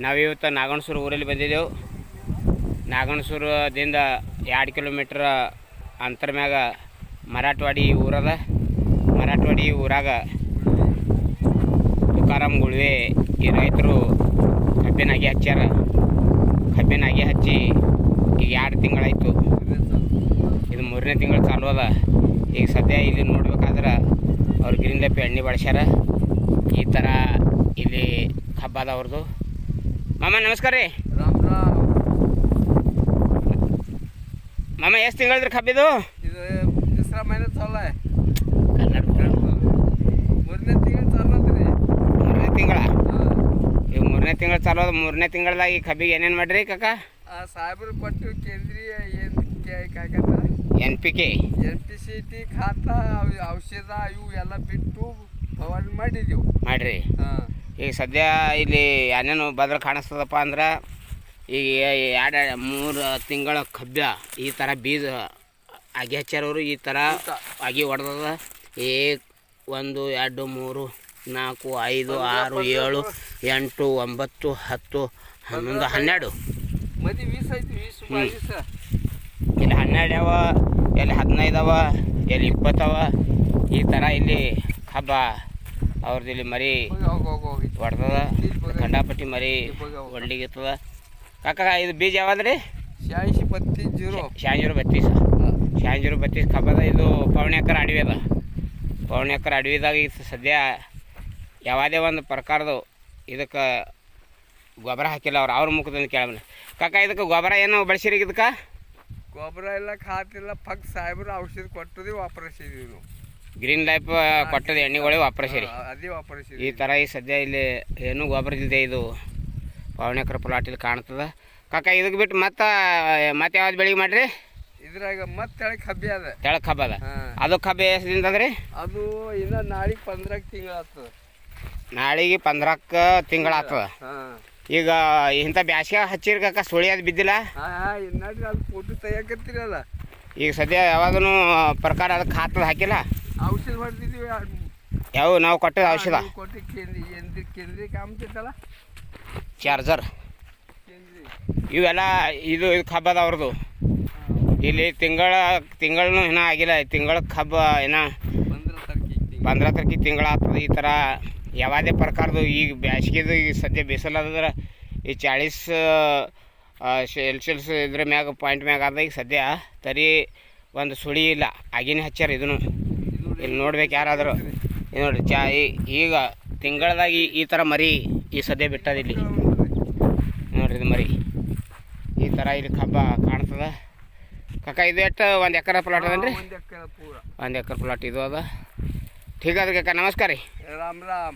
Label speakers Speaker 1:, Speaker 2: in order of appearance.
Speaker 1: ನಾವಿವತ್ತು ನಾಗಣಸೂರು ಊರಲ್ಲಿ ಬಂದಿದ್ದೆವು. ನಾಗಣಸೂರದಿಂದ 2 ಕಿಲೋಮೀಟ್ರ್ ಅಂತರ ಮ್ಯಾಗ ಮರಾಠವಾಡಿ ಊರದ. ಮರಾಠವಾಡಿ ಊರಾಗ ತುಕಾರಾಮ್ ಗುಳ್ವೆ ಈ ರೈತರು ಕಬ್ಬಿನಾಗಿ ಹಚ್ಚಾರ. ಕಬ್ಬಿನಾಗಿ ಹಚ್ಚಿ ಈಗ 2 ತಿಂಗಳಾಯಿತು. ಇದು 3ನೇ ತಿಂಗಳು ಚಾಲು ಅದ. ಈಗ ಸದ್ಯ ಇಲ್ಲಿ ನೋಡ್ಬೇಕಾದ್ರೆ ಅವ್ರು ಗ್ರೀನ್ ಲೆಪ್ ಎಣ್ಣೆ ಬಳಸ್ಯಾರ. ಈ ಥರ ಇಲ್ಲಿ ಹಬ್ಬ ಅದ ಅವ್ರದ್ದು. ಮಾಮ ನಮಸ್ಕಾರ ರೀ.
Speaker 2: ರಾಮ್ ರಾಮ್.
Speaker 1: ಮಾಮ ಎಷ್ಟು ತಿಂಗಳಿದ್ರಿ ಕಬ್ಬಿದು?
Speaker 2: ಇದು ತಿಸ್ರಾ ಮಹಿನೆ ಚಾಲು आहे.
Speaker 1: ಕನ್ನಡ
Speaker 2: 3ನೇ ತಿಂಗಳು ಚಾಲು ಅದ್ರಿ.
Speaker 1: 3ನೇ ತಿಂಗಳ? ಈಗ 3ನೇ ತಿಂಗಳು ಚಾಲು ಅದ. 3ನೇ ತಿಂಗಳದಾಗ ಈ ಕಬ್ಬಿಗೆ ಏನೇನು ಮಾಡಿರಿ ಕಾಕ?
Speaker 2: ಸಾಹೇಬ್ರು ಕೊಟ್ಟು ಕೇಂದ್ರೀಯ
Speaker 1: NPK
Speaker 2: NPCT ಖಾತ ಔಷಧ ಇವು ಎಲ್ಲ ಬಿಟ್ಟು ಫವಾರಣೆ ಮಾಡಿದೆವು
Speaker 1: ಮಾಡಿರಿ. ಈಗ ಸದ್ಯ ಇಲ್ಲಿ ಏನೇನು ಬದಲು ಕಾಣಿಸ್ತದಪ್ಪ ಅಂದ್ರೆ ಈಗ 2-3 ತಿಂಗಳ ಕಬ್ಬ ಈ ಥರ ಬೀಜ ಆಗಿ ಹಚ್ಚಾರವರು. ಈ ಥರ ಆಗಿ ಹೊಡೆದದ. 1 2 3 4 5 6 7 8 9 10 11 12
Speaker 2: ಮದಿ 20 ಐತಿ. 20
Speaker 1: ಇಲ್ಲಿ 12 ಅವ, ಎಲ್ಲಿ 15 ಅವ, ಎಲ್ಲಿ 20 ಅವ. ಈ ಥರ ಇಲ್ಲಿ ಹಬ್ಬ ಅವ್ರದ್ದು ಇಲ್ಲಿ ಮರಿ ಹೊಡ್ದದ. ಖಂಡಾಪಟ್ಟಿ ಮರಿ ಒಳ್ಳಿಗಿರ್ತದ. ಕಾಕ ಇದು ಬೀಜ ಯಾವ್ದ್ರಿ? 8632 8632 ಕಬ್ಬದ. ಇದು ಪೌಣೆ ಎಕರೆ ಅಡವಿ ಅದ. ಪೌಣೆ ಎಕರೆ ಅಡವಿದಾಗ ಇದು ಸದ್ಯ ಯಾವುದೇ ಒಂದು ಪ್ರಕಾರದ್ದು ಇದಕ್ಕೆ ಗೊಬ್ಬರ ಹಾಕಿಲ್ಲ. ಅವ್ರ ಮುಖದಿಂದ ಕೇಳಬಲ್ಲ. ಕಾಕ ಇದಕ್ಕೆ ಗೊಬ್ಬರ ಏನು ಬಳಸಿರಿ? ಇದಕ್ಕೆ
Speaker 2: ಗೊಬ್ಬರ ಎಲ್ಲ ಖಾತಿಲ್ಲ. ಪಕ್ಕ ಸಾಹೇಬ್ರು ಔಷಧ ಕೊಟ್ಟದೆ ವಾಪರಿಸಿದ್ವಿ ನಾವು.
Speaker 1: ಗ್ರೀನ್ ಲೈಫ್ ಕೊಟ್ಟದ ಎಣ್ಣೆಗಳೇ ವಾಪರಿಸಿರಿ.
Speaker 2: ಅದೇ ವಾಪರಿಸಿದ್ವಿ.
Speaker 1: ಈ ಥರ ಈ ಸದ್ಯ ಇಲ್ಲಿ ಏನೂ ಗೊಬ್ಬರ ಇಲ್ಲದೆ ಇದು ಪೌಣೆ ಎಕರೆ ಪ್ಲಾಟ್ ಇಲ್ಲಿ ಕಾಣ್ತದೆ. ಕಾಕ ಇದಕ್ಕೆ ಬಿಟ್ಟು ಮತ್ತೆ ಯಾವ್ದು ಬೆಳಿಗ್ಗೆ ಮಾಡಿರಿ?
Speaker 2: ಇದ್ರಾಗ ಮತ್ತೆ ತೆಳಗೆ ಕಬ್ಬಿ ಅದ.
Speaker 1: ತೆಳಗೆ ಕಬ್ಬ ಅದ. ಅದು ಕಬ್ಬು ಎಷ್ಟಿಂದ ಅದ್ರಿ?
Speaker 2: ಅದು ಇನ್ನು ನಾಳೆಗೆ 15 ತಿಂಗಳು ಆಗ್ತದೆ.
Speaker 1: ನಾಳೆಗೆ 15 ತಿಂಗಳು ಆಗ್ತದೆ. ಈಗ ಇಂಥ ಬ್ಯಾಸ್ಗೆ ಹಚ್ಚಿರಿ ಕಾಕ, ಸುಳಿ ಅದು ಬಿದ್ದಿಲ್ಲ?
Speaker 2: ನೋಡ್ರಿ ಅದು ಫೋಟೋ ತೆಗಿಯಕತ್ತೀರಲ್ಲ.
Speaker 1: ಈಗ ಸದ್ಯ ಯಾವಾಗೂ ಪ್ರಕಾರ ಅದಕ್ಕೆ ಹಾಕ್ತದ ಹಾಕಿಲ್ಲ?
Speaker 2: ಔಷಧ ಹೊಡೆದಿದ್ದೀವಿ.
Speaker 1: ಯಾವ ನಾವು ಕೊಟ್ಟದ ಔಷಧ?
Speaker 2: ಕೊಟ್ಟು ಕೇಂದ್ರೀಯ ಕಾಮ್ತಿತ್ತಲ್ಲ,
Speaker 1: ಚಾರ್ಜರ್ ಇವೆಲ್ಲ. ಇದು ಕಬ್ಬದ ಅವ್ರದ್ದು. ಇಲ್ಲಿ ತಿಂಗಳೂ ಇನ್ನೂ ಆಗಿಲ್ಲ. ತಿಂಗಳ ಕಬ್ಬ ಏನೋ 15 ತಾರೀಕಿಗೆ ತಿಂಗಳಾಗ್ತದೆ. ಈ ಥರ ಯಾವುದೇ ಪ್ರಕಾರದ್ದು ಈಗ ಬ್ಯಾಸ್ಗೆದು ಈಗ ಸದ್ಯ ಬಿಸಿಲಾದ್ರೆ ಈ 40 ಸೆಲ್ಸಿಯಸ್ ಇದ್ರ ಮ್ಯಾಗ ಪಾಯಿಂಟ್ ಮ್ಯಾಗ ಆದ. ಈಗ ಸದ್ಯ ತರಿ ಒಂದು ಸುಳಿ ಇಲ್ಲ. ಆಗಿನೇ ಹಚ್ಚಾರ ಇದನ್ನು. ಇಲ್ಲಿ ನೋಡ್ಬೇಕು ಯಾರಾದರೂ. ಇದು ನೋಡಿರಿ ಈಗ ತಿಂಗಳದಾಗ ಈ ಥರ ಮರಿ ಈ ಸದ್ಯ ಬಿಟ್ಟದ. ಇಲ್ಲಿ ನೋಡ್ರಿ ಇದು ಮರಿ ಈ ಥರ ಇಲ್ಲಿ ಕಬ್ಬ ಕಾಣ್ತದ. ಕಾಕ ಇದು ಎಷ್ಟು 1 ಎಕರೆ ಪ್ಲಾಟ್ ಅದನ್ರಿ?
Speaker 2: 1 ಎಕರೆ ಪೂರ
Speaker 1: 1 ಎಕರೆ ಪ್ಲಾಟ್ ಇದು ಅದ. ठीक है काका, नमस्कार.
Speaker 2: राम राम.